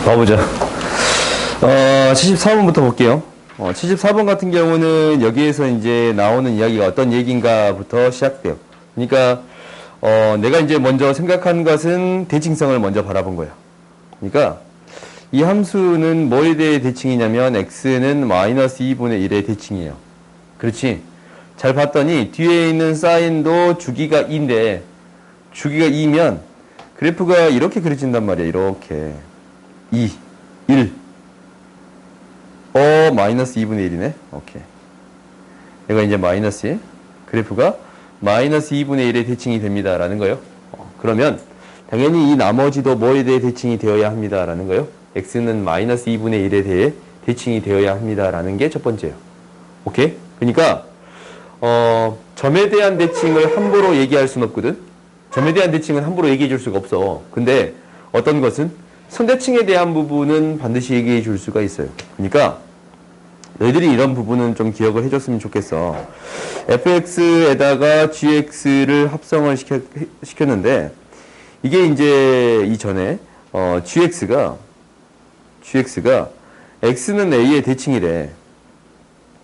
가보자. 74번부터 볼게요. 74번 같은 경우는 여기에서 이제 나오는 이야기가 어떤 얘기인가부터 시작돼요. 그러니까, 내가 이제 먼저 생각한 것은 대칭성을 먼저 바라본 거야. 그러니까, 이 함수는 뭐에 대해 대칭이냐면, x는 마이너스 2분의 1의 대칭이에요. 그렇지? 잘 봤더니, 뒤에 있는 사인도 주기가 2인데, 주기가 2면, 그래프가 이렇게 그려진단 말이야, 이렇게. 2, 1. 마이너스 2분의 1이네. 오케이. 얘가 이제 마이너스 1. 그래프가 마이너스 2분의 1의 대칭이 됩니다. 라는 거예요. 그러면, 당연히 이 나머지도 뭐에 대해 대칭이 되어야 합니다. 라는 거예요. x는 마이너스 2분의 1에 대해 대칭이 되어야 합니다. 라는 게 첫 번째예요. 오케이? 그러니까, 점에 대한 대칭을 함부로 얘기할 수는 없거든? 점에 대한 대칭은 함부로 얘기해 줄 수가 없어. 근데, 어떤 것은 선대칭에 대한 부분은 반드시 얘기해 줄 수가 있어요. 그러니까 너희들이 이런 부분은 좀 기억을 해줬으면 좋겠어. fx에다가 gx를 합성을 시켰는데 이게 이제 이전에 gx가 x는 a의 대칭이래.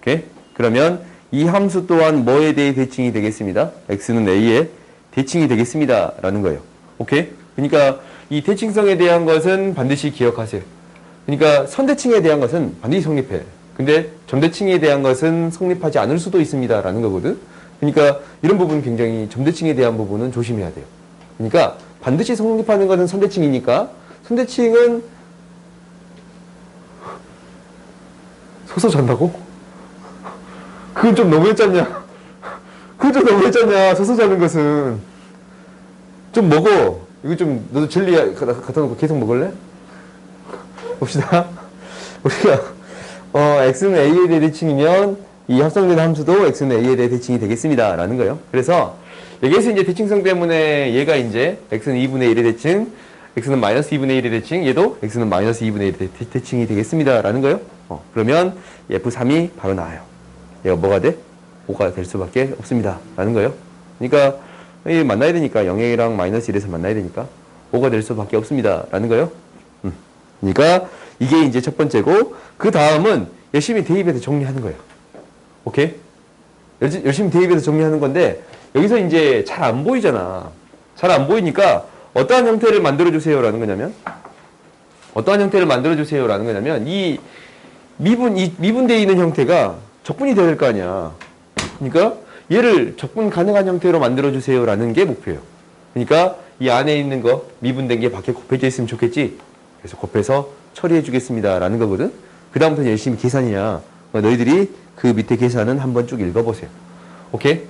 오케이? 그러면 이 함수 또한 뭐에 대해 대칭이 되겠습니다? x는 a의 대칭이 되겠습니다. 라는 거예요. 오케이? 그러니까 이 대칭성에 대한 것은 반드시 기억하세요. 그러니까 선대칭에 대한 것은 반드시 성립해. 근데 점대칭에 대한 것은 성립하지 않을 수도 있습니다. 라는 거거든. 그러니까 이런 부분 굉장히 점대칭에 대한 부분은 조심해야 돼요. 그러니까 반드시 성립하는 것은 선대칭이니까 선대칭은 서서 잔다고? 그건 좀 너무했잖냐? 그건 좀 너무했잖냐? 서서 자는 것은. 좀 먹어. 이거 좀, 너도 젤리 갖다 놓고 계속 먹을래? 봅시다. 우리가, x는 a에 대해 대칭이면, 이 합성된 함수도 x는 a에 대해 대칭이 되겠습니다. 라는 거예요. 그래서, 여기에서 이제 대칭성 때문에 얘가 이제, x는 2분의 1의 대칭, x는 마이너스 2분의 1의 대칭, 얘도 x는 마이너스 2분의 1의 대칭이 되겠습니다. 라는 거예요. 그러면, f3이 바로 나와요. 얘가 뭐가 돼? 5가 될 수밖에 없습니다. 라는 거예요. 그러니까, 만나야 되니까 0이랑 마이너스 1에서 만나야 되니까 5가 될 수밖에 없습니다. 라는 거예요. 그러니까 이게 이제 첫 번째고 그 다음은 열심히 대입해서 정리하는 거예요. 오케이? 열심히 대입해서 정리하는 건데 여기서 이제 잘 안 보이잖아. 잘 안 보이니까 어떠한 형태를 만들어주세요. 라는 거냐면 어떠한 형태를 만들어주세요. 라는 거냐면 이 미분되어 있는 형태가 적분이 되어야 될 거 아니야. 그러니까 얘를 적분 가능한 형태로 만들어주세요. 라는 게 목표예요. 그러니까 이 안에 있는 거 미분된 게 밖에 곱해져 있으면 좋겠지. 그래서 곱해서 처리해 주겠습니다. 라는 거거든. 그 다음부터 열심히 계산이야. 너희들이 그 밑에 계산은 한번 쭉 읽어보세요. 오케이?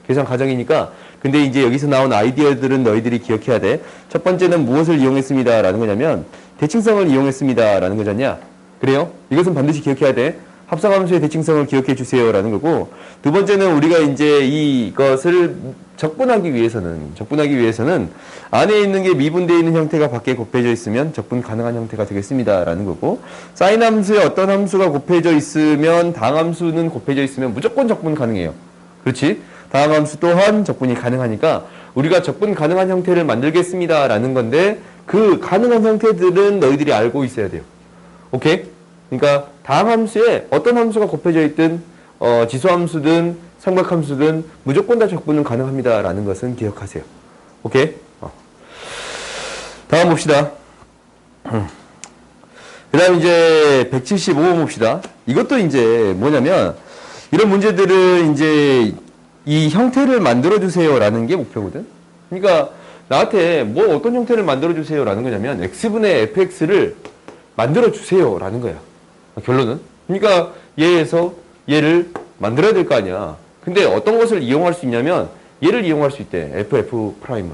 계산 과정이니까. 근데 이제 여기서 나온 아이디어들은 너희들이 기억해야 돼. 첫 번째는 무엇을 이용했습니다. 라는 거냐면 대칭성을 이용했습니다. 라는 거잖냐. 그래요? 이것은 반드시 기억해야 돼. 합성함수의 대칭성을 기억해 주세요. 라는 거고, 두 번째는 우리가 이제 이것을 적분하기 위해서는 안에 있는 게 미분되어 있는 형태가 밖에 곱해져 있으면 적분 가능한 형태가 되겠습니다. 라는 거고, 사인 함수에 어떤 함수가 곱해져 있으면 다항 함수는 곱해져 있으면 무조건 적분 가능해요. 그렇지? 다항 함수 또한 적분이 가능하니까 우리가 적분 가능한 형태를 만들겠습니다. 라는 건데, 그 가능한 형태들은 너희들이 알고 있어야 돼요. 오케이? 그러니까 다항 함수에 어떤 함수가 곱해져 있든 지수함수든 삼각함수든 무조건 다 적분은 가능합니다. 라는 것은 기억하세요. 오케이? 다음 봅시다. 그 다음 이제 175번 봅시다. 이것도 이제 뭐냐면 이런 문제들은 이제 이 형태를 만들어주세요. 라는 게 목표거든. 그러니까 나한테 뭐 어떤 형태를 만들어주세요. 라는 거냐면 x분의 fx를 만들어주세요. 라는 거야. 결론은. 그러니까 얘에서 얘를 만들어야 될 거 아니야. 근데 어떤 것을 이용할 수 있냐면 얘를 이용할 수 있대. FF 프라임을.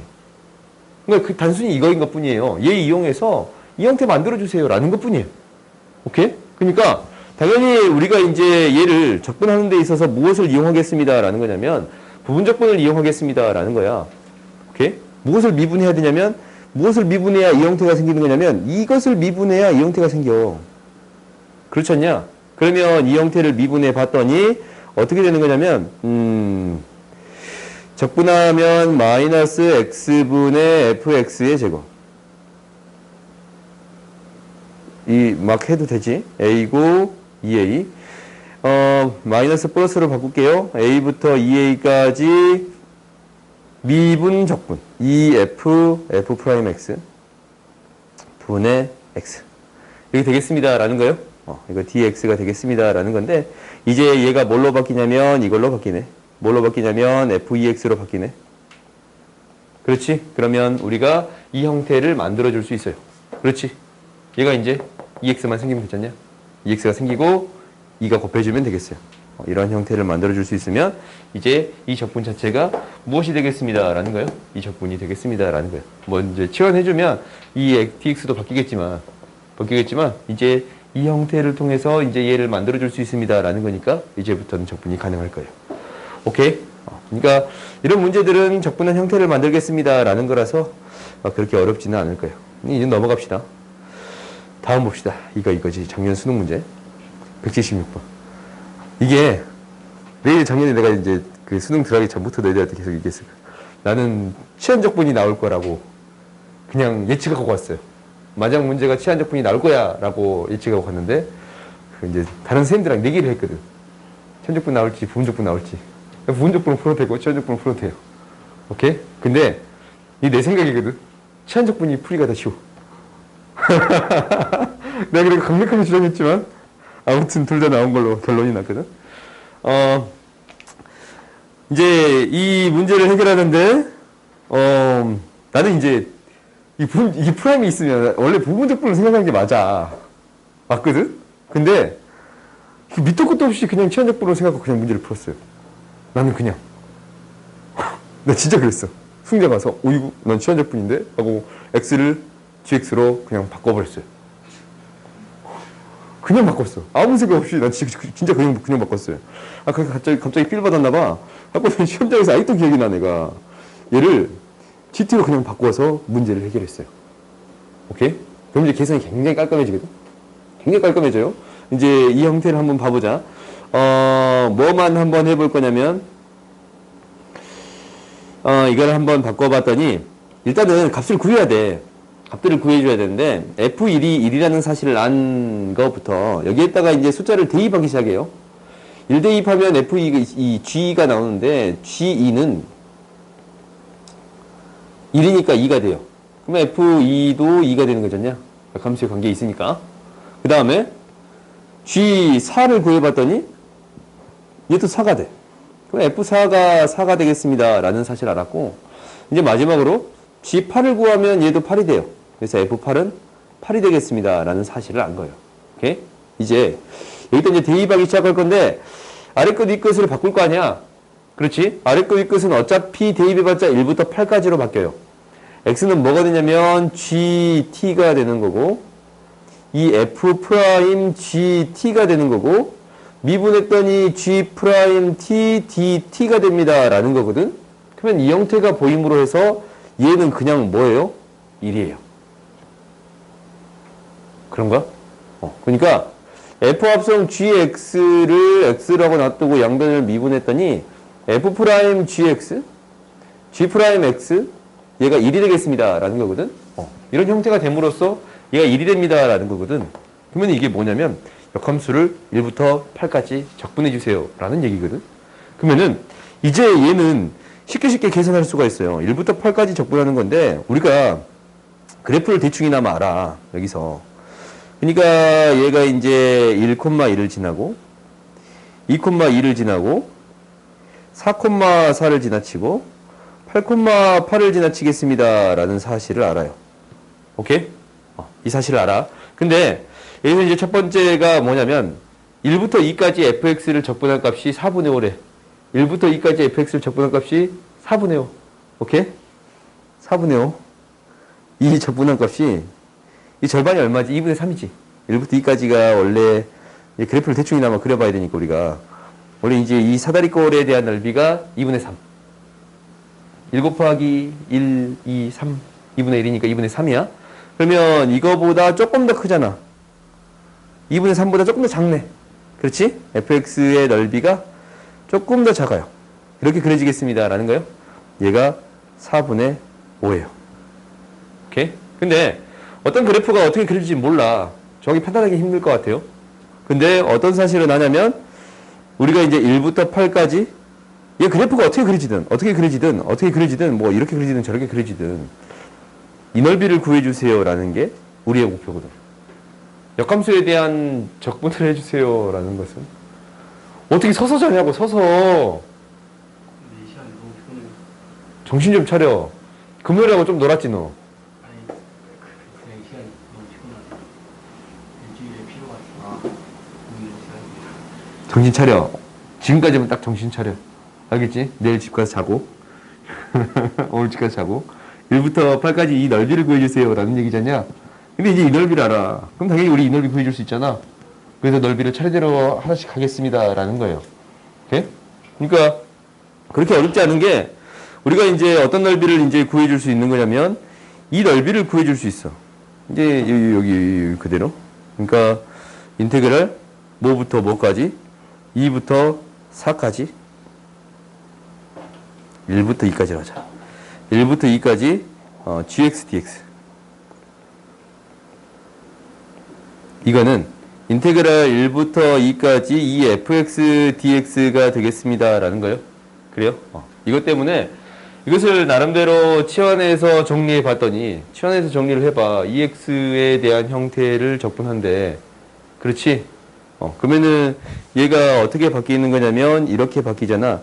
그러니까 그 단순히 이거인 것 뿐이에요. 얘 이용해서 이 형태 만들어주세요. 라는 것 뿐이에요. 오케이? 그러니까 당연히 우리가 이제 얘를 적분하는 데 있어서 무엇을 이용하겠습니다. 라는 거냐면 부분 적분을 이용하겠습니다. 라는 거야. 오케이? 무엇을 미분해야 되냐면 무엇을 미분해야 이 형태가 생기는 거냐면 이것을 미분해야 이 형태가 생겨. 그렇지 않냐? 그러면 이 형태를 미분해 봤더니 어떻게 되는 거냐면 적분하면 마이너스 x분의 fx의 제곱 이 막 해도 되지. A고 2A. 마이너스 플러스로 바꿀게요. A부터 2A까지 미분 적분. 2F, F 프라임 X 분의 X. 이렇게 되겠습니다. 라는 거요. 이거 dx가 되겠습니다. 라는 건데, 이제 얘가 뭘로 바뀌냐면 이걸로 바뀌네. 뭘로 바뀌냐면 f2x로 바뀌네. 그렇지? 그러면 우리가 이 형태를 만들어 줄 수 있어요. 그렇지? 얘가 이제 2x만 생기면 되잖냐? 2x가 생기고 2가 곱해주면 되겠어요. 이런 형태를 만들어 줄 수 있으면 이제 이 적분 자체가 무엇이 되겠습니다. 라는 거예요. 이 적분이 되겠습니다. 라는 거예요. 뭐 이제 치환해주면 이 dx도 바뀌겠지만 이제 이 형태를 통해서 이제 얘를 만들어 줄 수 있습니다. 라는 거니까 이제부터는 적분이 가능할 거예요. 오케이? 그러니까 이런 문제들은 적분한 형태를 만들겠습니다. 라는 거라서 그렇게 어렵지는 않을 거예요. 이제 넘어갑시다. 다음 봅시다. 이거지. 작년 수능 문제. 176번. 이게 내일 작년에 내가 이제 그 수능 들어가기 전부터 너희들한테 계속 얘기했어요. 나는 치환적분이 나올 거라고 그냥 예측하고 왔어요. 마지막 문제가 치환적분이 나올 거야 라고 예측하고 갔는데 이제 다른 선생님들이랑 내기를 했거든. 치환적분 나올지 부분적분 나올지. 부분적분은 풀어도 되고 치환적분은 풀어도 돼요. 오케이? 근데 이 내 생각이거든. 치환적분이 풀이가 더 쉬워. 내가 그렇게 강력하게 주장했지만 아무튼 둘 다 나온 걸로 결론이 났거든. 이제 이 문제를 해결하는데 나는 이제 이게 프라임이 있으면 원래 부분적분을 생각하는 게 맞거든? 근데 밑도 끝도 없이 그냥 치환적분으로 생각하고 그냥 문제를 풀었어요. 나는 그냥 나 진짜 그랬어. 승자 가서 이거 난 치환적분인데? 하고 x를 gx로 그냥 바꿔버렸어요. 그냥 바꿨어. 아무 생각 없이 난 진짜 그냥 바꿨어요. 갑자기 필 받았나봐. 하고 시험장에서 아직도 기억이 나. 내가 얘를 GT로 그냥 바꿔서 문제를 해결했어요. 오케이? 그럼 이제 계산이 굉장히 깔끔해지거든? 굉장히 깔끔해져요. 이제 이 형태를 한번 봐보자. 뭐만 한번 해볼 거냐면, 이걸 한번 바꿔봤더니, 일단은 값을 구해야 돼. 값들을 구해줘야 되는데, F1이 1이라는 사실을 안 거부터, 여기에다가 이제 숫자를 대입하기 시작해요. 1 대입하면 F2, G가 나오는데, G2는 1이니까 2가 돼요. 그러면 F2도 2가 되는 거잖냐? 함수의 관계에 있으니까. 그 다음에 G4를 구해봤더니 얘도 4가 돼. 그럼 F4가 4가 되겠습니다. 라는 사실을 알았고, 이제 마지막으로 G8을 구하면 얘도 8이 돼요. 그래서 F8은 8이 되겠습니다. 라는 사실을 안 거예요. 오케이? 이제 여기다 이제 대입하기 시작할 건데, 아래 것, 위 것을 바꿀 거 아니야? 그렇지? 아래 것, 위 것은 어차피 대입해봤자 1부터 8까지로 바뀌어요. x는 뭐가 되냐면 gt가 되는 거고, 이 f 프라임 gt가 되는 거고, 미분했더니 g 프라임 t dt가 됩니다. 라는 거거든? 그러면 이 형태가 보임으로 해서 얘는 그냥 뭐예요? 1이에요. 그런가? 그러니까 f 합성 gx를 x라고 놔두고 양변을 미분했더니 f 프라임 gx, g 프라임 x, 얘가 1이 되겠습니다. 라는 거거든? 이런 형태가 됨으로써 얘가 1이 됩니다. 라는 거거든? 그러면 이게 뭐냐면 역함수를 1부터 8까지 적분해 주세요. 라는 얘기거든? 그러면은 이제 얘는 쉽게 계산할 수가 있어요. 1부터 8까지 적분하는 건데 우리가 그래프를 대충이나마 알아. 여기서. 그러니까 얘가 이제 1,1을 지나고 2,2를 지나고 4,4를 지나치고 8,8을 지나치겠습니다. 라는 사실을 알아요. 오케이? 이 사실을 알아. 근데 여기서 이제 첫 번째가 뭐냐면 1부터 2까지 fx를 적분할 값이 4분의 5래. 1부터 2까지 fx를 적분할 값이 4분의 5. 오케이? 4분의 5. 이 적분한 값이 이 절반이 얼마지? 2분의 3이지. 1부터 2까지가 원래 그래프를 대충이나마 그려봐야 되니까 우리가 원래 이제 이 사다리꼴에 대한 넓이가 2분의 3. 1 곱하기 1, 2, 3. 2분의 1이니까 2분의 3이야. 그러면 이거보다 조금 더 크잖아. 2분의 3보다 조금 더 작네. 그렇지? fx의 넓이가 조금 더 작아요. 이렇게 그려지겠습니다. 라는 거예요. 얘가 4분의 5예요. 오케이? 근데 어떤 그래프가 어떻게 그려질지 몰라. 정확히 판단하기 힘들 것 같아요. 근데 어떤 사실을 하냐면 우리가 이제 1부터 8까지 얘 그래프가 어떻게 그려지든 뭐 이렇게 그려지든 저렇게 그려지든 이 넓이를 구해주세요 라는 게 우리의 목표거든. 역함수에 대한 적분을 해주세요 라는 것은 어떻게 서서 자냐고. 서서 시간이 너무 피곤해요. 정신 좀 차려. 금요일하고 좀 놀았지 너. 아니, 그냥 이 시간이 너무 피곤하네요. 일주일에 피로가 오늘 시간입니다. 정신 차려. 지금까지는 딱 정신 차려. 알겠지? 내일 집 가서 자고 오늘 집 가서 자고 1부터 8까지 이 넓이를 구해주세요 라는 얘기잖냐. 근데 이제 이 넓이를 알아. 그럼 당연히 우리 이 넓이 구해줄 수 있잖아. 그래서 넓이를 차례대로 하나씩 하겠습니다 라는 거예요. 오케이? 그러니까 그렇게 어렵지 않은 게 우리가 이제 어떤 넓이를 이제 구해줄 수 있는 거냐면 이 넓이를 구해줄 수 있어. 이제 여기 그대로. 그러니까 인테그랄 뭐부터 뭐까지 2부터 4까지 1부터 2까지 하자. 1부터 2까지 gx dx 이거는 인테그랄 1부터 2까지 이 fx dx가 되겠습니다 라는 거예요. 그래요? 이것 때문에 이것을 나름대로 치환해서 정리해 봤더니 치환해서 정리를 해봐. ex에 대한 형태를 적분한데 그렇지? 그러면은 얘가 어떻게 바뀌는 거냐면 이렇게 바뀌잖아.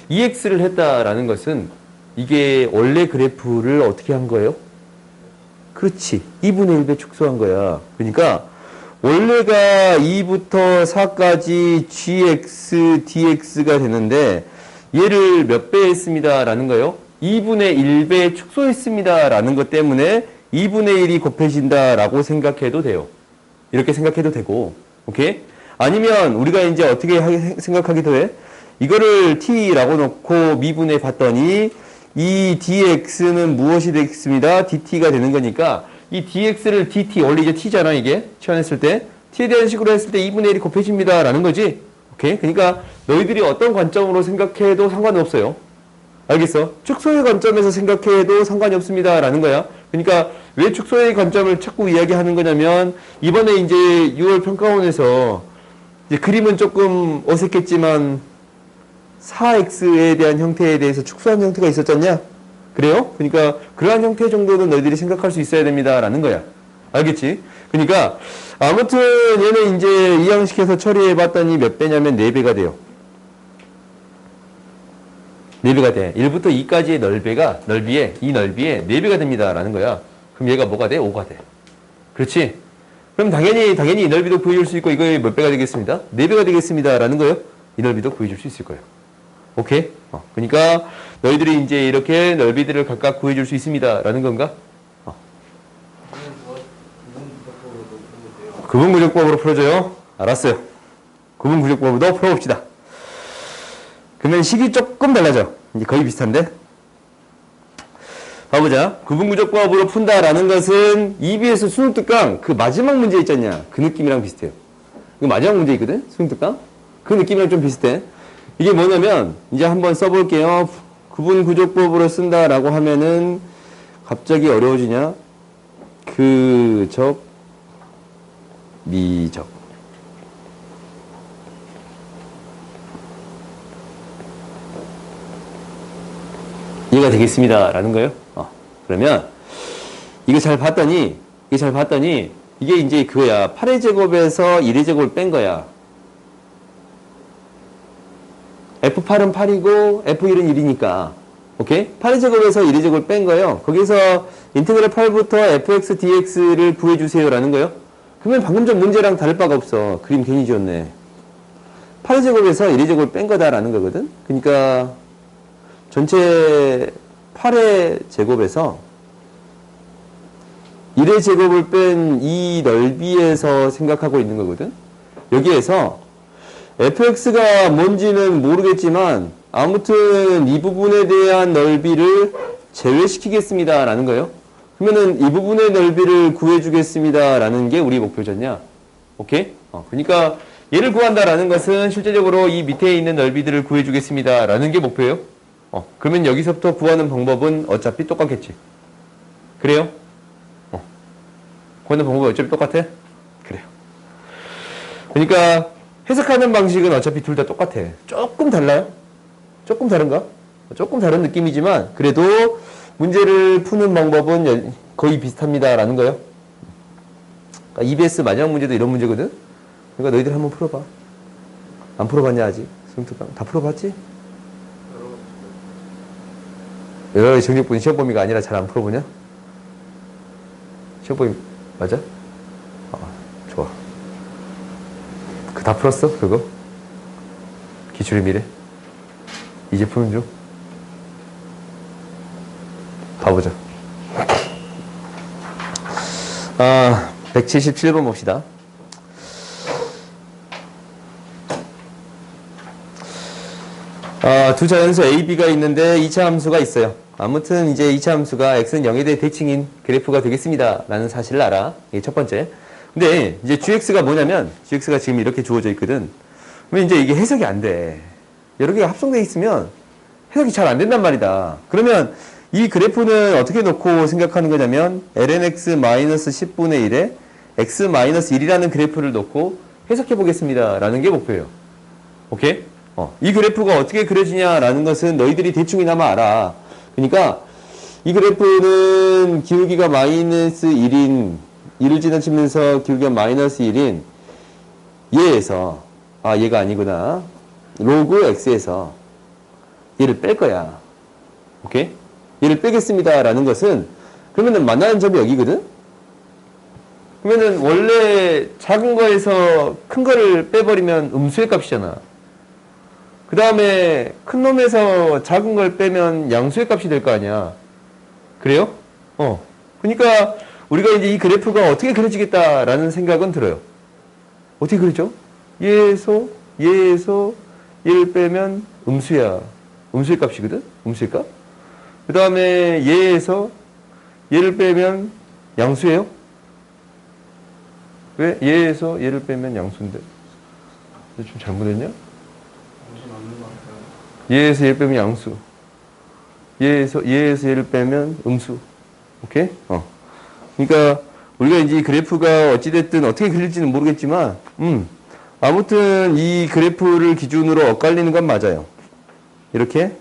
EX를 했다라는 것은 이게 원래 그래프를 어떻게 한 거예요? 그렇지. 2분의 1배 축소한 거야. 그러니까 원래가 2부터 4까지 gx dx가 되는데 얘를 몇 배 했습니다 라는 거예요? 2분의 1배 축소했습니다 라는 것 때문에 2분의 1이 곱해진다 라고 생각해도 돼요. 이렇게 생각해도 되고, 오케이? 아니면 우리가 이제 어떻게 생각하기도 해? 이거를 t라고 놓고 미분해 봤더니 이 dx는 무엇이 되겠습니다. dt가 되는 거니까 이 dx를 dt, 원래 이제 t잖아 이게 치환했을 때 t에 대한 식으로 했을 때 2분의 1이 곱해집니다 라는 거지. 오케이? 그러니까 너희들이 어떤 관점으로 생각해도 상관은 없어요. 알겠어? 축소의 관점에서 생각해도 상관이 없습니다 라는 거야. 그러니까 왜 축소의 관점을 자꾸 이야기하는 거냐면 이번에 이제 6월 평가원에서 이제 그림은 조금 어색했지만 4x에 대한 형태에 대해서 축소한 형태가 있었잖냐? 그래요? 그러니까 그러한 형태 정도는 너희들이 생각할 수 있어야 됩니다 라는 거야. 알겠지? 그러니까 아무튼 얘는 이제 이 양식에서 처리해 봤더니 몇 배냐면 4배가 돼요. 4배가 돼. 1부터 2까지의 이 넓이에 4배가 됩니다 라는 거야. 그럼 얘가 뭐가 돼? 5가 돼. 그렇지? 그럼 당연히 이 넓이도 구해줄 수 있고 이거의 몇 배가 되겠습니다? 4배가 되겠습니다 라는 거예요. 이 넓이도 구해줄 수 있을 거예요. 오케이? 그러니까 너희들이 이제 이렇게 넓이들을 각각 구해줄 수 있습니다 라는 건가? 구분구조법으로 풀어줘요? 알았어요. 구분구조법으로 풀어봅시다. 그러면 식이 조금 달라져. 이제 거의 비슷한데? 봐보자. 구분구조법으로 푼다라는 것은 EBS 수능특강 그 마지막 문제 있잖냐. 그 느낌이랑 비슷해요. 이거 마지막 문제 있거든? 수능특강? 그 느낌이랑 좀 비슷해. 이게 뭐냐면 이제 한번 써볼게요. 구분구조법으로 쓴다라고 하면은 갑자기 어려워지냐? 그적 미적 이해가 되겠습니다 라는 거예요. 그러면 이거 잘 봤더니 이게 이제 그거야. 8의 제곱에서 1의 제곱을 뺀 거야. F8은 8이고 F1은 1이니까 오케이? 8의 제곱에서 1의 제곱을 뺀 거예요. 거기서 인테그랄 8부터 fx dx를 구해주세요 라는 거예요. 그러면 방금 전 문제랑 다를 바가 없어. 그림 괜히 지웠네. 8의 제곱에서 1의 제곱을 뺀 거다라는 거거든. 그러니까 전체 8의 제곱에서 1의 제곱을 뺀 이 넓이에서 생각하고 있는 거거든. 여기에서 fx가 뭔지는 모르겠지만 아무튼 이 부분에 대한 넓이를 제외시키겠습니다 라는 거예요. 그러면은 이 부분의 넓이를 구해주겠습니다 라는 게 우리 목표잖냐. 오케이? 그러니까 얘를 구한다라는 것은 실제적으로 이 밑에 있는 넓이들을 구해주겠습니다 라는 게 목표예요. 그러면 여기서부터 구하는 방법은 어차피 똑같겠지. 그래요? 구하는 방법이 어차피 똑같아? 그래요. 그러니까 해석하는 방식은 어차피 둘 다 똑같아. 조금 달라요? 조금 다른가? 조금 다른 느낌이지만 그래도 문제를 푸는 방법은 거의 비슷합니다라는 거예요. 그러니까 EBS 마지막 문제도 이런 문제거든? 그러니까 너희들 한번 풀어봐. 안 풀어봤냐 아직? 승특강 다 풀어봤지? 여러 가지 정직분이 시험 범위가 아니라 잘 안 풀어보냐? 시험 범위 맞아? 좋아. 그 다 풀었어? 그거? 기출의 미래? 이제 푸는 중? 봐보자. 177번 봅시다. 두 자연수 A, B가 있는데 2차 함수가 있어요. 아무튼 이제 2차 함수가 x는 0에 대해 대칭인 그래프가 되겠습니다. 라는 사실을 알아. 이게 첫 번째. 근데 이제 gx가 뭐냐면 gx가 지금 이렇게 주어져 있거든. 그러면 이제 이게 해석이 안 돼. 여러 개가 합성되어 있으면 해석이 잘 안 된단 말이다. 그러면 이 그래프는 어떻게 놓고 생각하는 거냐면 lnx-10분의 1에 x-1이라는 그래프를 놓고 해석해 보겠습니다. 라는 게 목표예요. 오케이? 이 그래프가 어떻게 그려지냐라는 것은 너희들이 대충이나마 알아. 그러니까 이 그래프는 기울기가 마이너스 1인 1을 지나치면서 기울기가 마이너스 1인 얘에서 얘가 아니구나. 로그 x에서 얘를 뺄 거야. 오케이? 얘를 빼겠습니다. 라는 것은 그러면은 만나는 점이 여기거든? 그러면은 원래 작은 거에서 큰 거를 빼버리면 음수의 값이잖아. 그 다음에 큰 놈에서 작은 걸 빼면 양수의 값이 될 거 아니야. 그래요? 그러니까 우리가 이제 이 그래프가 어떻게 그려지겠다라는 생각은 들어요. 어떻게 그리죠? 얘에서 얘를 빼면 음수야. 음수의 값이거든? 음수의 값. 그 다음에 얘에서 얘를 빼면 양수예요? 왜? 얘에서 얘를 빼면 양수인데. 좀 잘못했냐? 얘에서 얘를 빼면 양수. 얘에서 얘를 빼면 음수. 오케이? 그러니까 우리가 이제 이 그래프가 어찌됐든 어떻게 그릴지는 모르겠지만, 아무튼 이 그래프를 기준으로 엇갈리는 건 맞아요. 이렇게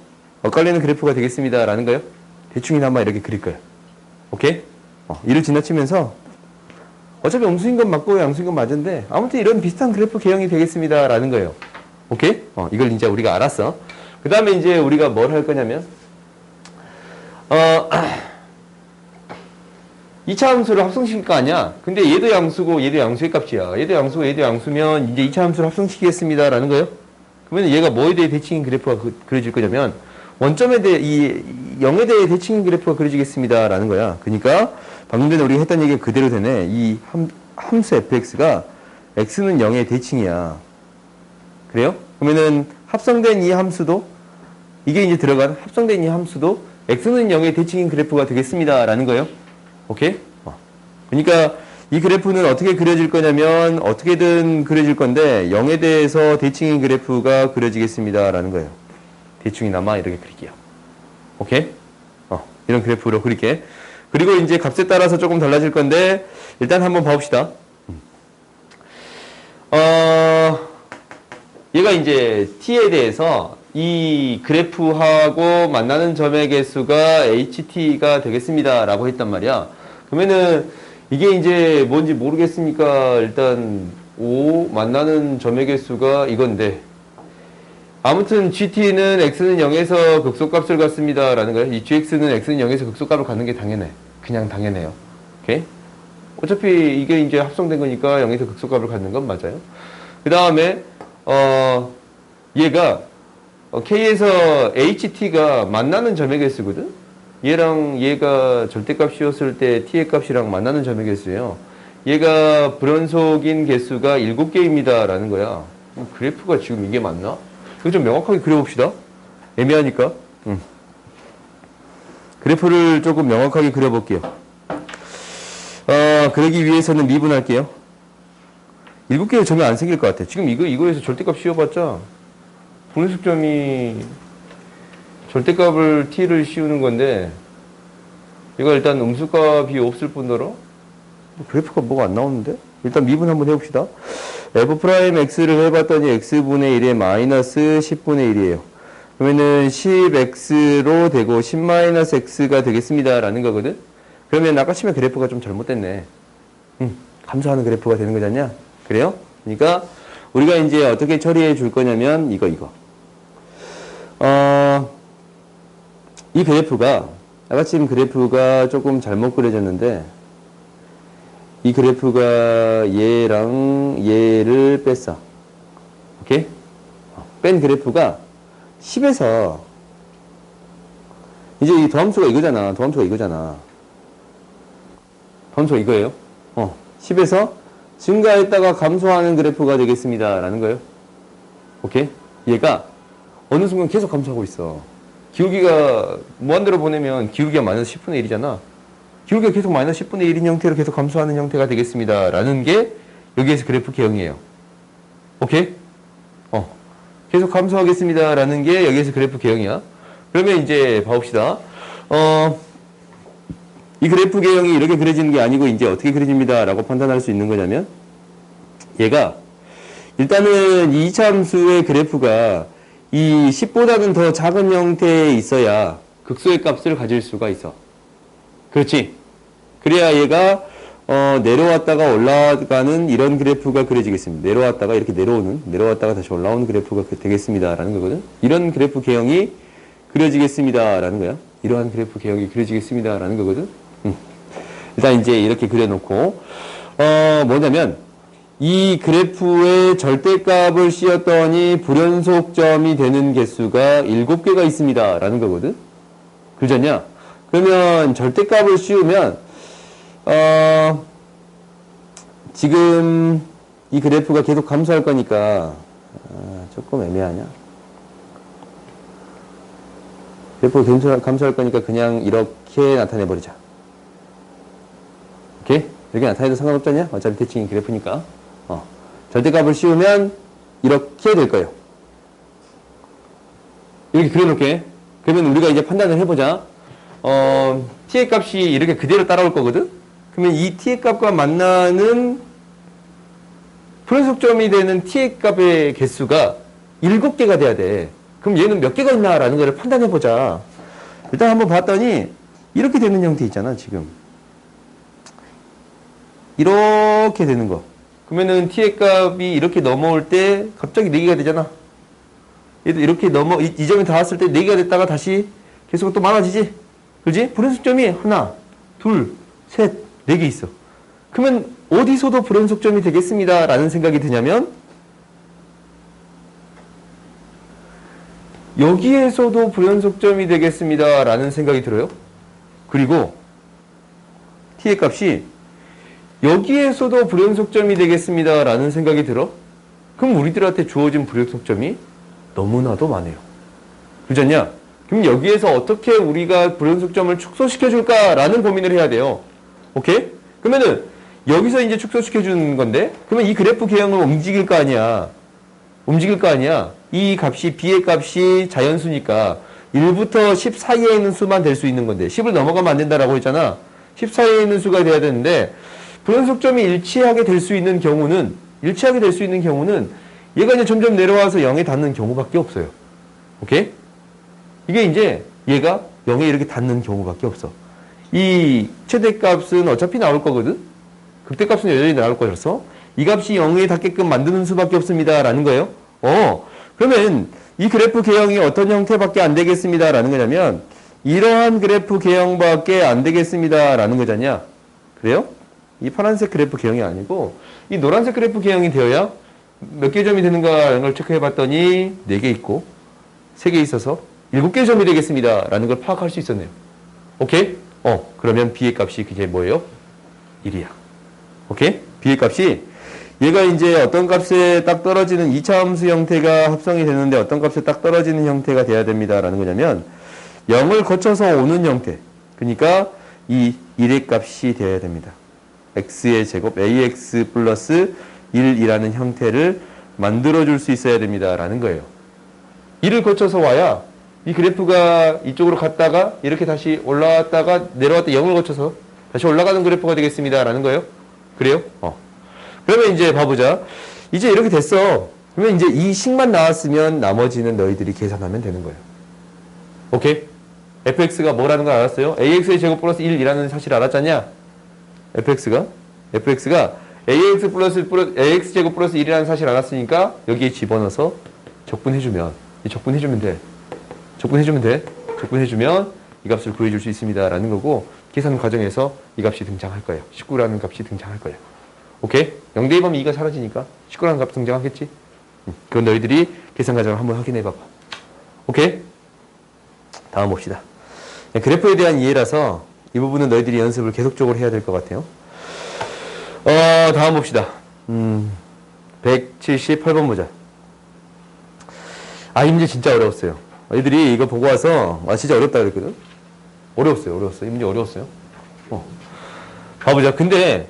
엇갈리는 그래프가 되겠습니다. 라는 거요. 대충이나마 이렇게 그릴 거예요. 오케이? 이를 지나치면서 어차피 음수인 건 맞고 양수인 건 맞은데 아무튼 이런 비슷한 그래프 개형이 되겠습니다. 라는 거예요. 오케이? 이걸 이제 우리가 알았어. 그 다음에 이제 우리가 뭘 할 거냐면, 2차 함수를 합성시킬 거 아니야? 근데 얘도 양수고 얘도 양수의 값이야. 얘도 양수고 얘도 양수면 이제 2차 함수를 합성시키겠습니다. 라는 거예요. 그러면 얘가 뭐에 대해 대칭인 그래프가 그려질 거냐면, 원점에 대해, 0에 대해 대칭인 그래프가 그려지겠습니다. 라는 거야. 그러니까, 방금 전에 우리가 했던 얘기가 그대로 되네. 이 함수 fx가 x는 0의 대칭이야. 그래요? 그러면은 합성된 이 함수도, 이게 이제 들어간 합성된 이 함수도 x는 0의 대칭인 그래프가 되겠습니다. 라는 거예요. 오케이? 그러니까 이 그래프는 어떻게 그려질 거냐면 어떻게든 그려질 건데 0에 대해서 대칭인 그래프가 그려지겠습니다. 라는 거예요. 대충이나마 이렇게 그릴게요. 오케이? 이런 그래프로 그릴게. 그리고 이제 값에 따라서 조금 달라질 건데 일단 한번 봐봅시다. 얘가 이제 t에 대해서 이 그래프하고 만나는 점의 개수가 ht가 되겠습니다. 라고 했단 말이야. 그러면은 이게 이제 뭔지 모르겠으니까 일단 O 만나는 점의 개수가 이건데 아무튼 gt는 x는 0에서 극소값을 갖습니다. 라는 거예요. 이 gx는 x는 0에서 극소값을 갖는 게 당연해. 그냥 당연해요. 오케이? 어차피 이게 이제 합성된 거니까 0에서 극소값을 갖는 건 맞아요. 그 다음에 얘가 K에서 HT가 만나는 점의 개수거든? 얘랑 얘가 절대값이었을 때 T의 값이랑 만나는 점의 개수예요. 얘가 불연속인 개수가 7개입니다. 라는 거야. 그래프가 지금 이게 맞나? 이거 좀 명확하게 그려봅시다. 애매하니까. 그래프를 조금 명확하게 그려볼게요. 그러기 위해서는 미분할게요. 7개의 점이 안 생길 것 같아. 지금 이거에서 절대값 씌워봤자 분해수점이 절대값을 t를 씌우는 건데 이거 일단 음수값이 없을 뿐더러 그래프가 뭐가 안 나오는데? 일단 미분 한번 해봅시다. f'x를 해봤더니 x분의 1에 마이너스 10분의 1이에요. 그러면은 10x로 되고 10-x가 되겠습니다. 라는 거거든? 그러면 아까 치면 그래프가 좀 잘못됐네. 감소하는 그래프가 되는 거잖냐? 그래요? 그러니까 우리가 이제 어떻게 처리해 줄 거냐면 이거. 이 그래프가 아까 지금 그래프가 조금 잘못 그려졌는데 이 그래프가 얘랑 얘를 뺐어. 오케이? 뺀 그래프가 10에서 이제 이 더함수가 이거잖아. 더함수가 이거예요. 10에서 증가했다가 감소하는 그래프가 되겠습니다. 라는 거예요. 오케이? 얘가 어느 순간 계속 감소하고 있어. 기울기가 무한대로 보내면 기울기가 마이너스 10분의 1이잖아. 기울기가 계속 마이너스 10분의 1인 형태로 계속 감소하는 형태가 되겠습니다. 라는 게 여기에서 그래프 개형이에요. 오케이? 계속 감소하겠습니다. 라는 게 여기에서 그래프 개형이야. 그러면 이제 봐봅시다. 이 그래프 개형이 이렇게 그려지는 게 아니고 이제 어떻게 그려집니다. 라고 판단할 수 있는 거냐면 얘가 일단은 이 2차 함수의 그래프가 이 10보다는 더 작은 형태에 있어야 극소의 값을 가질 수가 있어. 그렇지? 그래야 얘가 내려왔다가 올라가는 이런 그래프가 그려지겠습니다. 내려왔다가 이렇게 내려왔다가 다시 올라오는 그래프가 되겠습니다. 라는 거거든. 이런 그래프 개형이 그려지겠습니다. 라는 거야. 이러한 그래프 개형이 그려지겠습니다. 라는 거거든. 일단 이제 이렇게 그려놓고 뭐냐면 이 그래프의 절대값을 씌웠더니 불연속점이 되는 개수가 7개가 있습니다. 라는 거거든. 그러잖냐? 그러면 절대값을 씌우면 지금 이 그래프가 계속 감소할 거니까 조금 애매하냐? 그래프가 감소할 거니까 그냥 이렇게 나타내버리자. 오케이? 이렇게 나타내도 상관없잖냐? 어차피 대칭이 그래프니까. 절대값을 씌우면 이렇게 될 거예요. 이렇게 그려놓게. 그러면 우리가 이제 판단을 해보자. t의 값이 이렇게 그대로 따라올 거거든? 그러면 이 t의 값과 만나는 불연속점이 되는 t의 값의 개수가 7개가 돼야 돼. 그럼 얘는 몇 개가 있나라는 걸 판단해보자. 일단 한번 봤더니 이렇게 되는 형태 있잖아, 지금. 이렇게 되는 거. 그러면은 t의 값이 이렇게 넘어올 때 갑자기 4개가 되잖아. 얘도 이렇게 이 점에 닿았을 때 4개가 됐다가 다시 개수가 또 많아지지? 그지? 불연속점이 하나, 둘, 셋, 4개 있어. 그러면 어디서도 불연속점이 되겠습니다. 라는 생각이 드냐면 여기에서도 불연속점이 되겠습니다. 라는 생각이 들어요. 그리고 t의 값이 여기에서도 불연속점이 되겠습니다. 라는 생각이 들어. 그럼 우리들한테 주어진 불연속점이 너무나도 많아요. 그렇지 않냐? 그럼 여기에서 어떻게 우리가 불연속점을 축소시켜 줄까라는 고민을 해야 돼요. 오케이? 그러면은 여기서 이제 축소시켜 주는 건데 그러면 이 그래프 개형을 움직일 거 아니야. 이 값이 b의 값이 자연수니까 1부터 10 사이에 있는 수만 될 수 있는 건데 10을 넘어가면 안 된다라고 했잖아. 10 사이에 있는 수가 돼야 되는데 불연속점이 일치하게 될 수 있는 경우는 얘가 이제 점점 내려와서 0에 닿는 경우밖에 없어요. 오케이? 이게 이제 얘가 0에 이렇게 닿는 경우밖에 없어. 이 최대값은 어차피 나올 거거든? 극대값은 여전히 나올 거라서 이 값이 0에 닿게끔 만드는 수밖에 없습니다. 라는 거예요. 그러면 이 그래프 개형이 어떤 형태밖에 안 되겠습니다. 라는 거냐면 이러한 그래프 개형밖에 안 되겠습니다. 라는 거잖냐. 그래요? 이 파란색 그래프 개형이 아니고 이 노란색 그래프 개형이 되어야 몇 개 점이 되는가라는 걸 체크해 봤더니 4개 있고 3개 있어서 7개 점이 되겠습니다. 라는 걸 파악할 수 있었네요. 오케이? 그러면 b의 값이 그게 뭐예요? 1이야. 오케이? b의 값이 얘가 이제 어떤 값에 딱 떨어지는 2차 함수 형태가 합성이 되는데 어떤 값에 딱 떨어지는 형태가 돼야 됩니다. 라는 거냐면 0을 거쳐서 오는 형태. 그러니까 이 1의 값이 되어야 됩니다. x의 제곱 ax 플러스 1이라는 형태를 만들어줄 수 있어야 됩니다. 라는 거예요. 1을 거쳐서 와야 이 그래프가 이쪽으로 갔다가 이렇게 다시 올라왔다가 내려왔다 0을 거쳐서 다시 올라가는 그래프가 되겠습니다. 라는 거예요. 그래요? 그러면 이제 봐보자. 이제 이렇게 됐어. 그러면 이제 이 식만 나왔으면 나머지는 너희들이 계산하면 되는 거예요. 오케이? fx가 뭐라는 걸 알았어요? ax의 제곱 플러스 1이라는 사실 알았잖냐? fx가 ax 제곱 플러스 1이라는 사실 알았으니까 여기에 집어넣어서 적분해주면 돼. 적분해주면 이 값을 구해줄 수 있습니다. 라는 거고, 계산 과정에서 이 값이 등장할 거예요. 19라는 값이 등장할 거예요. 오케이? 0대 2하면 2가 사라지니까 19라는 값 등장하겠지? 그건 너희들이 계산 과정을 한번 확인해 봐봐. 오케이? 다음 봅시다. 그래프에 대한 이해라서 이 부분은 너희들이 연습을 계속적으로 해야 될 것 같아요. 다음 봅시다. 178번 보자. 이 문제 진짜 어려웠어요. 애들이 이거 보고 와서 진짜 어렵다 그랬거든. 어려웠어요. 이 문제 어려웠어요. 봐보자. 근데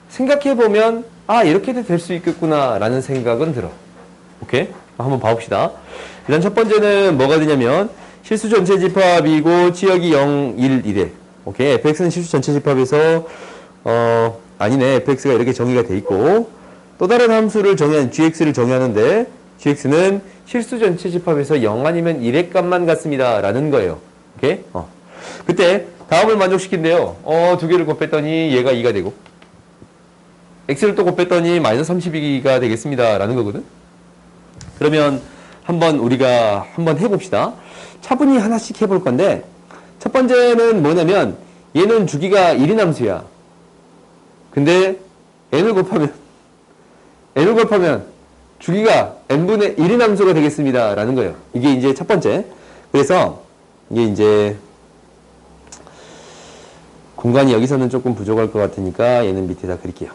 생각해보면 이렇게도 될 수 있겠구나 라는 생각은 들어. 오케이? 한번 봐봅시다. 일단 첫 번째는 뭐가 되냐면 실수 전체 집합이고 치역이 0, 1, 1에 오케이? fx는 실수 전체 집합에서 아니네. fx가 이렇게 정의가 돼 있고 또 다른 함수를 gx를 정의하는데 gx는 실수 전체 집합에서 0 아니면 1의 값만 같습니다 라는 거예요. 오케이? 그때 다음을 만족시킨대요. 두 개를 곱했더니 얘가 2가 되고 x를 또 곱했더니 마이너스 32가 되겠습니다 라는 거거든. 그러면 우리가 한번 해봅시다. 차분히 하나씩 해볼 건데 첫 번째는 뭐냐면 얘는 주기가 1인 함수야. 근데 n을 곱하면 주기가 n분의 1인 함수가 되겠습니다 라는 거예요. 이게 이제 첫 번째. 그래서 이게 이제 공간이 여기서는 조금 부족할 것 같으니까 얘는 밑에다 그릴게요.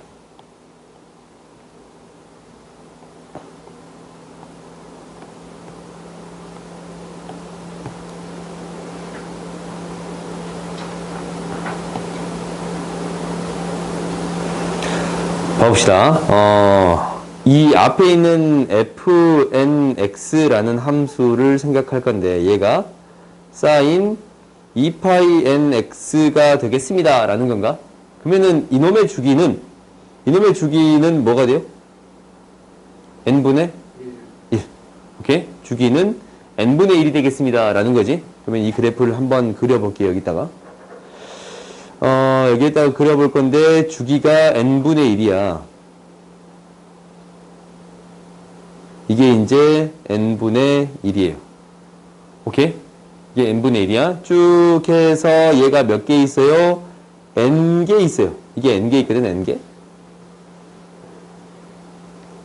봐봅시다. 이 앞에 있는 fnx라는 함수를 생각할 건데 얘가 sin 2πnx가 되겠습니다 라는 건가? 그러면은 이놈의 주기는 뭐가 돼요? n분의 1. 오케이? 주기는 n분의 1이 되겠습니다 라는 거지. 그러면 이 그래프를 한번 그려볼게요. 여기다가 여기에다가 그려볼 건데 주기가 n분의 1이야. 이게 이제 n분의 1이에요. 오케이? 이게 n분의 1이야. 쭉 해서 얘가 몇 개 있어요? n개 있어요. 이게 n개 있거든, n개.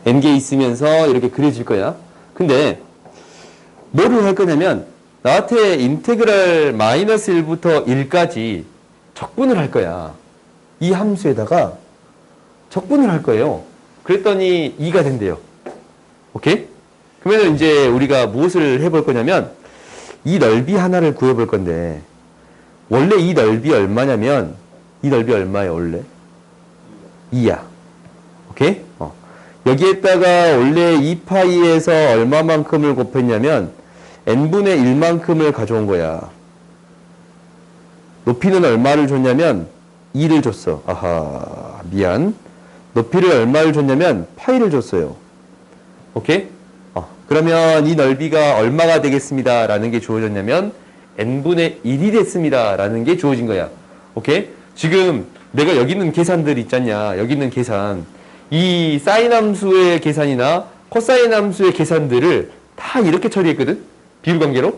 n개 있으면서 이렇게 그려질 거야. 근데 뭐를 할 거냐면 나한테 인테그랄 마이너스 1부터 1까지 적분을 할 거야. 이 함수에다가 적분을 할 거예요. 그랬더니 2가 된대요. 오케이? 그러면 이제 우리가 무엇을 해볼 거냐면 이 넓이 하나를 구해볼 건데 원래 이 넓이 얼마냐면 이 넓이 얼마예요 원래? 2야. 오케이? 여기에다가 원래 2파이에서 얼마만큼을 곱했냐면 n분의 1만큼을 가져온 거야. 높이는 얼마를 줬냐면 2를 줬어. 아하, 미안. 높이를 얼마를 줬냐면 파이를 줬어요. 오케이? 그러면 이 넓이가 얼마가 되겠습니다 라는 게 주어졌냐면 n분의 1이 됐습니다 라는 게 주어진 거야. 오케이? 지금 내가 여기 있는 계산들 있잖냐. 여기 있는 계산. 이 사인 함수의 계산이나 코사인 함수의 계산들을 다 이렇게 처리했거든? 비율관계로.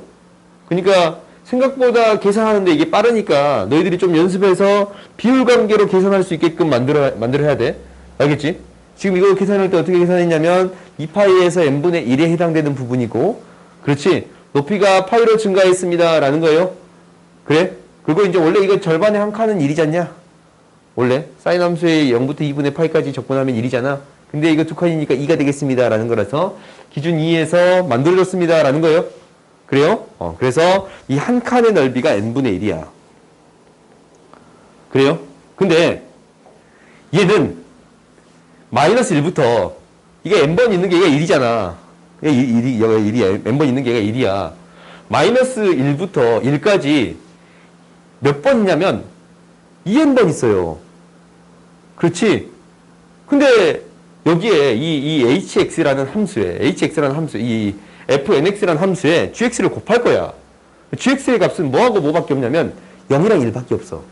그러니까 생각보다 계산하는데 이게 빠르니까 너희들이 좀 연습해서 비율관계로 계산할 수 있게끔 만들어야 돼. 알겠지? 지금 이거 계산할 때 어떻게 계산했냐면 2파이에서 n분의 1에 해당되는 부분이고, 그렇지? 높이가 파이로 증가했습니다 라는 거예요. 그래? 그리고 이제 원래 이거 절반의 한 칸은 1이잖냐? 원래 사인 함수의 0부터 2분의 파이까지 적분하면 1이잖아. 근데 이거 두 칸이니까 2가 되겠습니다 라는 거라서 기준 2에서 만들어졌습니다 라는 거예요. 그래요? 그래서 이 한 칸의 넓이가 n분의 1이야. 그래요? 근데 얘는 마이너스 1부터 이게 n번 있는 게 얘가 1이잖아. 얘가 1이야. n번 있는 게 얘가 1이야. 마이너스 1부터 1까지 몇 번 있냐면 2n번 있어요. 그렇지? 근데 여기에 이 hx라는 함수에 이 fnx라는 함수에 gx를 곱할 거야. gx의 값은 뭐하고 뭐밖에 없냐면 0이랑 1밖에 없어.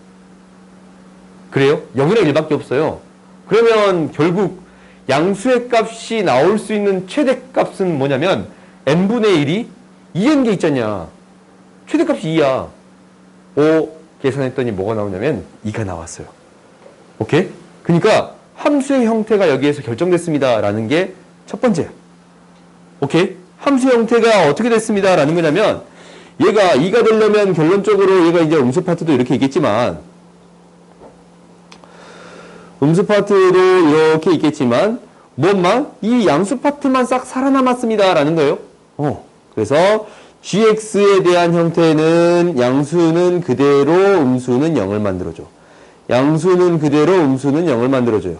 그래요? 0이랑 1밖에 없어요. 그러면 결국 양수의 값이 나올 수 있는 최대값은 뭐냐면 n분의 1이 2n개 있잖냐. 최대값이 2야. 5 계산했더니 뭐가 나오냐면 2가 나왔어요. 오케이? 그러니까 함수의 형태가 여기에서 결정됐습니다. 라는 게 첫 번째야. 오케이? 함수의 형태가 어떻게 됐습니다. 라는 거냐면 얘가 2가 되려면 결론적으로 얘가 이제 음수 파트도 이렇게 있겠지만 음수 파트도 이렇게 있겠지만 뭐만 이 양수 파트만 싹 살아남았습니다. 라는 거예요. 그래서 gx에 대한 형태는 양수는 그대로 음수는 0을 만들어줘. 양수는 그대로 음수는 0을 만들어줘요.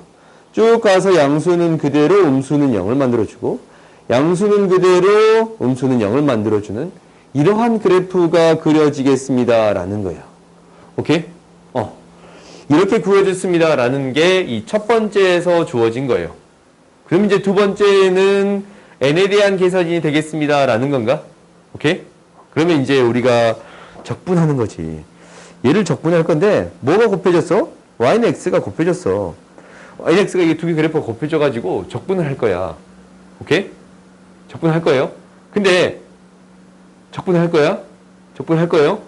쭉 가서 양수는 그대로 음수는 0을 만들어주고 양수는 그대로 음수는 0을 만들어주는 이러한 그래프가 그려지겠습니다. 라는 거예요. 오케이? 이렇게 구해졌습니다. 라는 게 이 첫 번째에서 주어진 거예요. 그럼 이제 두 번째는 n에 대한 계산이 되겠습니다. 라는 건가? 오케이? 그러면 이제 우리가 적분하는 거지. 얘를 적분할 건데 뭐가 곱해졌어? y는 x가 곱해졌어. y는 x가 이게 두 개 그래프가 곱해져가지고 적분을 할 거야. 오케이? 적분할 거예요. 근데 적분할 거야? 적분할 거예요?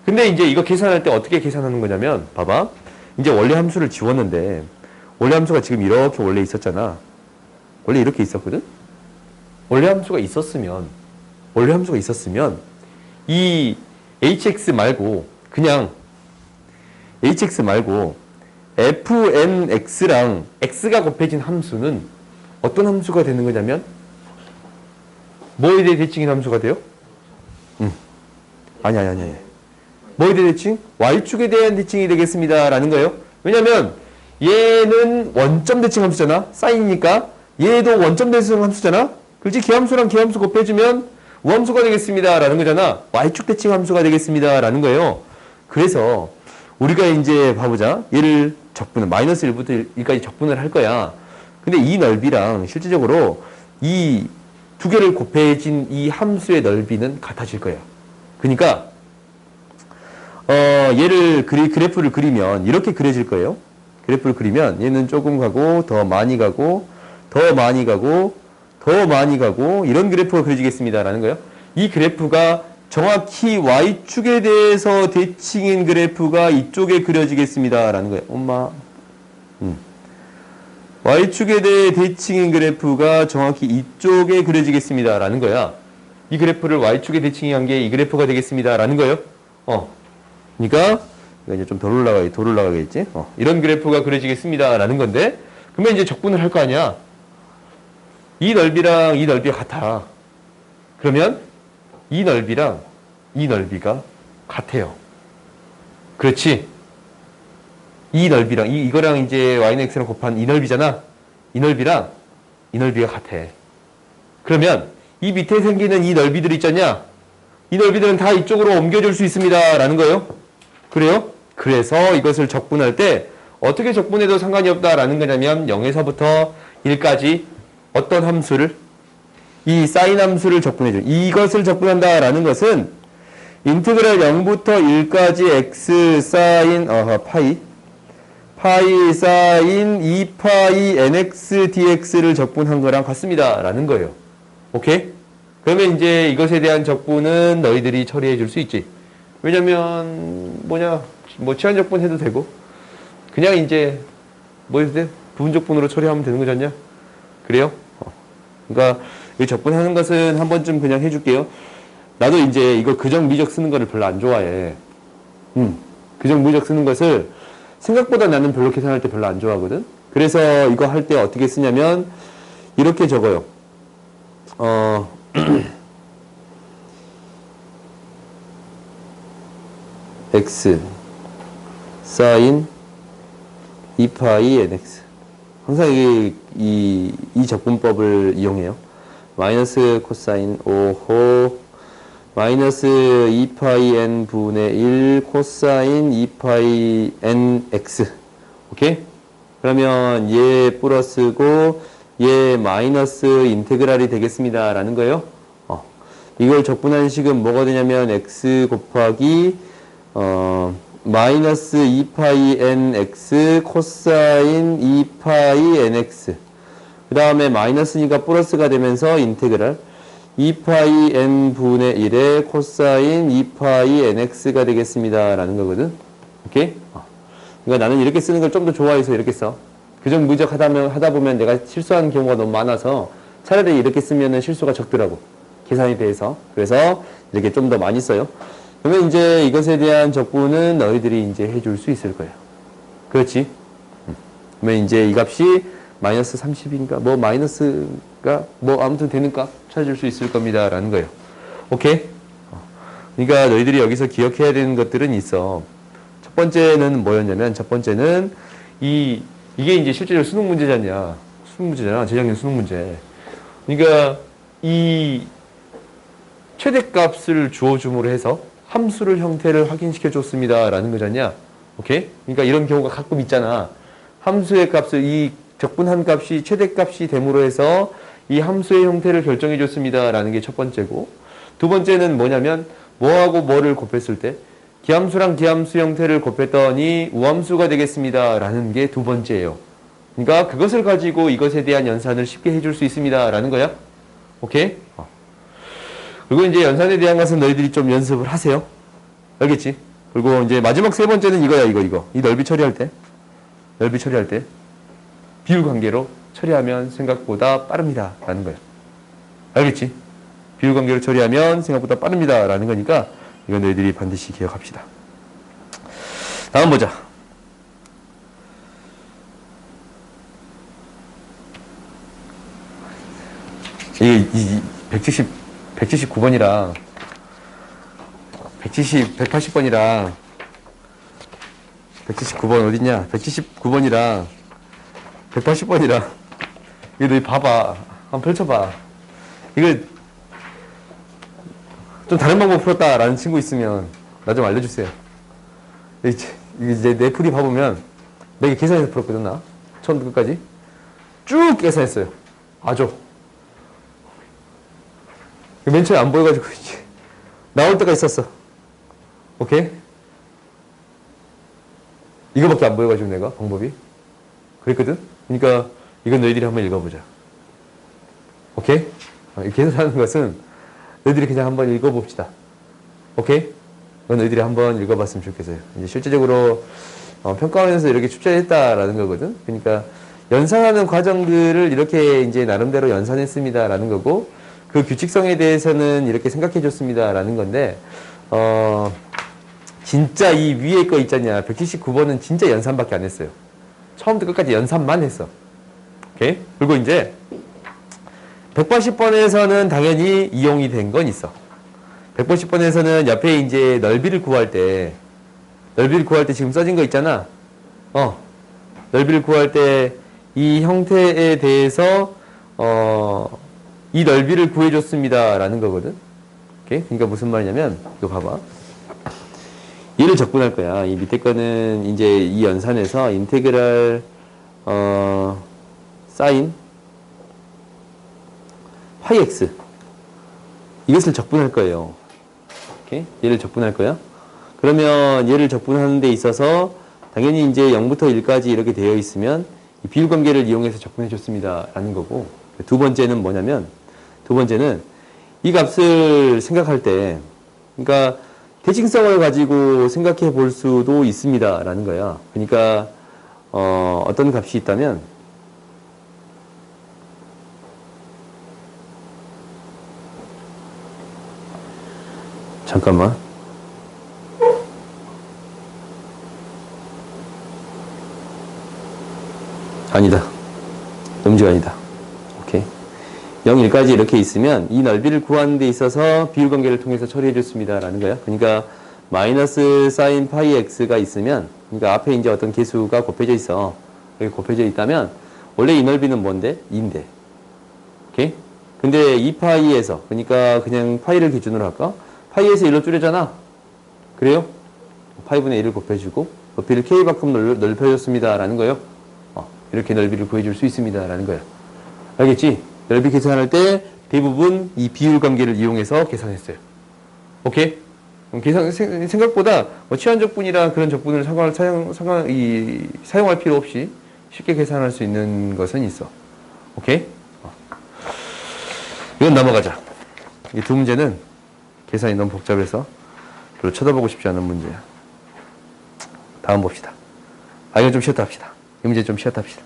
근데 이제 이거 계산할 때 어떻게 계산하는 거냐면 봐봐. 이제 원래 함수를 지웠는데 원래 함수가 지금 이렇게 원래 있었잖아. 원래 이렇게 있었거든? 원래 함수가 있었으면 이 hx 말고 그냥 hx 말고 fnx랑 x가 곱해진 함수는 어떤 함수가 되는 거냐면 뭐에 대해 대칭인 함수가 돼요? 아니. 뭐에 대해 대칭? y축에 대한 대칭이 되겠습니다. 라는 거예요. 왜냐면 얘는 원점 대칭 함수잖아. 사인이니까 얘도 원점 대칭 함수잖아. 그렇지? 기함수랑 기함수 곱해주면 우함수가 되겠습니다. 라는 거잖아. y축 대칭 함수가 되겠습니다. 라는 거예요. 그래서 우리가 이제 봐보자. 얘를 적분을 마이너스 1부터 1까지 적분을 할 거야. 근데 이 넓이랑 실질적으로 이 두 개를 곱해진 이 함수의 넓이는 같아질 거야. 그러니까 얘를 그래프를 그리면 이렇게 그려질 거예요. 그래프를 그리면 얘는 조금 가고 더 많이 가고 더 많이 가고 더 많이 가고 이런 그래프가 그려지겠습니다. 라는 거예요. 이 그래프가 정확히 y축에 대해서 대칭인 그래프가 이쪽에 그려지겠습니다. 라는 거예요. 엄마. y축에 대해 대칭인 그래프가 정확히 이쪽에 그려지겠습니다. 라는 거야. 이 그래프를 y축에 대칭한 게 이 그래프가 되겠습니다. 라는 거예요. 그러니까 이거 이제 좀 덜 올라가겠지. 이런 그래프가 그려지겠습니다. 라는 건데 그러면 이제 적분을 할 거 아니야. 이 넓이랑 이 넓이가 같아. 그러면 이 넓이랑 이 넓이가 같아요. 그렇지? 이 넓이랑 이거랑 이제 y는 x랑 곱한 이 넓이잖아. 이 넓이랑 이 넓이가 같아. 그러면 이 밑에 생기는 이 넓이들 있잖냐? 이 넓이들은 다 이쪽으로 옮겨줄 수 있습니다. 라는 거예요. 그래요? 그래서 이것을 적분할 때 어떻게 적분해도 상관이 없다라는 거냐면 0에서부터 1까지 어떤 함수를 이 사인 함수를 적분해줘. 이것을 적분한다라는 것은 인티그랄 0부터 1까지 x 사인 파이 사인 2파이 nx dx를 적분한 거랑 같습니다. 라는 거예요. 오케이? 그러면 이제 이것에 대한 적분은 너희들이 처리해 줄 수 있지. 왜냐면 치환 적분 해도 되고 그냥 이제 해도 돼? 부분 적분으로 처리하면 되는 거잖냐? 그래요? 그러니까 이 적분하는 것은 한 번쯤 그냥 해줄게요. 나도 이제 이거 그정 미적 쓰는 거를 별로 안 좋아해. 그정 미적 쓰는 것을 생각보다 나는 별로 계산할 때 별로 안 좋아하거든. 그래서 이거 할 때 어떻게 쓰냐면 이렇게 적어요. x 사인 2파이 nx 항상 이 적분법을 이용해요. 마이너스 코사인 5호 마이너스 2파이 n 분의 1 코사인 2파이 nx 오케이? 그러면 얘 플러스고 얘 마이너스 인테그랄이 되겠습니다. 라는 거예요. 이걸 적분하는 식은 뭐가 되냐면 x 곱하기 마이너스 2파이 nx 코사인 2파이 nx 그 다음에 마이너스니까 플러스가 되면서 인테그랄 2파이 n분의 1의 코사인 2파이 nx가 되겠습니다. 라는 거거든. 오케이? 그러니까 나는 이렇게 쓰는 걸 좀 더 좋아해서 이렇게 써. 규정 무적 하다 보면 내가 실수하는 경우가 너무 많아서 차라리 이렇게 쓰면은 실수가 적더라고. 계산에 대해서. 그래서 이렇게 좀 더 많이 써요. 그러면 이제 이것에 대한 적분은 너희들이 이제 해줄 수 있을 거예요. 그렇지? 그러면 이제 이 값이 마이너스 30인가? 뭐 마이너스가 뭐 아무튼 되는 값 찾을 수 있을 겁니다. 라는 거예요. 오케이? 그러니까 너희들이 여기서 기억해야 되는 것들은 있어. 첫 번째는 뭐였냐면 첫 번째는 이게 이제 실제로 수능 문제잖냐. 수능 문제잖아. 재작년 수능 문제. 그러니까 이 최대값을 주어줌으로 해서 함수를 형태를 확인시켜 줬습니다. 라는 거잖냐. 오케이? 그러니까 이런 경우가 가끔 있잖아. 함수의 값을 이 적분한 값이 최대값이 됨으로 해서 이 함수의 형태를 결정해 줬습니다. 라는 게 첫 번째고 두 번째는 뭐냐면 뭐하고 뭐를 곱했을 때 기함수랑 기함수 형태를 곱했더니 우함수가 되겠습니다. 라는 게 두 번째예요. 그러니까 그것을 가지고 이것에 대한 연산을 쉽게 해줄 수 있습니다. 라는 거야. 오케이? 그리고 이제 연산에 대한 것은 너희들이 좀 연습을 하세요. 알겠지? 그리고 이제 마지막 세 번째는 이거야, 이거. 이 넓이 처리할 때. 비율 관계로 처리하면 생각보다 빠릅니다. 라는 거야. 알겠지? 비율 관계로 처리하면 생각보다 빠릅니다. 라는 거니까 이건 너희들이 반드시 기억합시다. 다음 보자. 이게 179번이랑 180번이랑 179번 어딨냐? 179번이랑 180번이랑 이거 너희 봐봐. 한번 펼쳐봐. 이거 좀 다른 방법 풀었다라는 친구 있으면 나 좀 알려주세요. 이제 내 풀이 봐보면 내가 계산해서 풀었거든. 나 처음부터 끝까지 쭉 계산했어요. 아죠. 맨 처음에 안 보여가지고 이제 나올 때가 있었어. 오케이? 이거밖에 안 보여가지고 내가 방법이 그랬거든. 그러니까 이건 너희들이 한번 읽어보자. 오케이? 이렇게 계산하는 것은 너희들이 그냥 한번 읽어봅시다. 오케이? 이건 너희들이 한번 읽어봤으면 좋겠어요. 이제 실제적으로 평가원에서 이렇게 출제했다라는 거거든. 그러니까 연산하는 과정들을 이렇게 이제 나름대로 연산했습니다라는 거고, 그 규칙성에 대해서는 이렇게 생각해 줬습니다라는 건데, 진짜 이 위에 거 있잖냐. 179번은 진짜 연산밖에 안 했어요. 처음부터 끝까지 연산만 했어. 오케이? 그리고 이제 180번에서는 당연히 이용이 된 건 있어. 180번에서는 옆에 이제 넓이를 구할 때 지금 써진 거 있잖아. 넓이를 구할 때 이 형태에 대해서 이 넓이를 구해줬습니다. 라는 거거든. 오케이? 그러니까 무슨 말이냐면, 이거 봐봐. 얘를 적분할 거야. 이 밑에 거는 이제 이 연산에서 인테그랄, 사인, 파이 x. 이것을 적분할 거예요. 오케이? 얘를 적분할 거야. 그러면 얘를 적분하는 데 있어서 당연히 이제 0부터 1까지 이렇게 되어 있으면 이 비율 관계를 이용해서 적분해 줬습니다. 라는 거고. 두 번째는 뭐냐면, 이 값을 생각할 때, 그러니까 대칭성을 가지고 생각해 볼 수도 있습니다. 라는 거야. 그러니까, 어떤 값이 있다면, 잠깐만. 아니다. 음지가 아니다. 오케이. 0, 1까지 이렇게 있으면 이 넓이를 구하는 데 있어서 비율 관계를 통해서 처리해 줬습니다. 라는 거야. 그러니까 마이너스 사인 파이 x가 있으면, 그러니까 앞에 이제 어떤 개수가 곱해져 있어. 여기 곱해져 있다면 원래 이 넓이는 뭔데? 2인데. 오케이? 근데 2파이에서, 그러니까 그냥 파이를 기준으로 할까? 파이에서 1로 줄여잖아. 그래요? 파이분의 1을 곱해주고 높이를 k만큼 넓혀줬습니다. 라는 거예요. 이렇게 넓이를 구해줄 수 있습니다라는 거야. 알겠지? 넓이 계산할 때 대부분 이 비율 관계를 이용해서 계산했어요. 오케이? 생각보다 뭐 치환적분이나 그런 적분을 사용할 필요 없이 쉽게 계산할 수 있는 것은 있어. 오케이? 이건 넘어가자. 이 두 문제는 계산이 너무 복잡해서 별로 쳐다보고 싶지 않은 문제야. 다음 봅시다. 이건 좀 쉬었다 합시다. 이 문제 좀 쉬었다 합시다.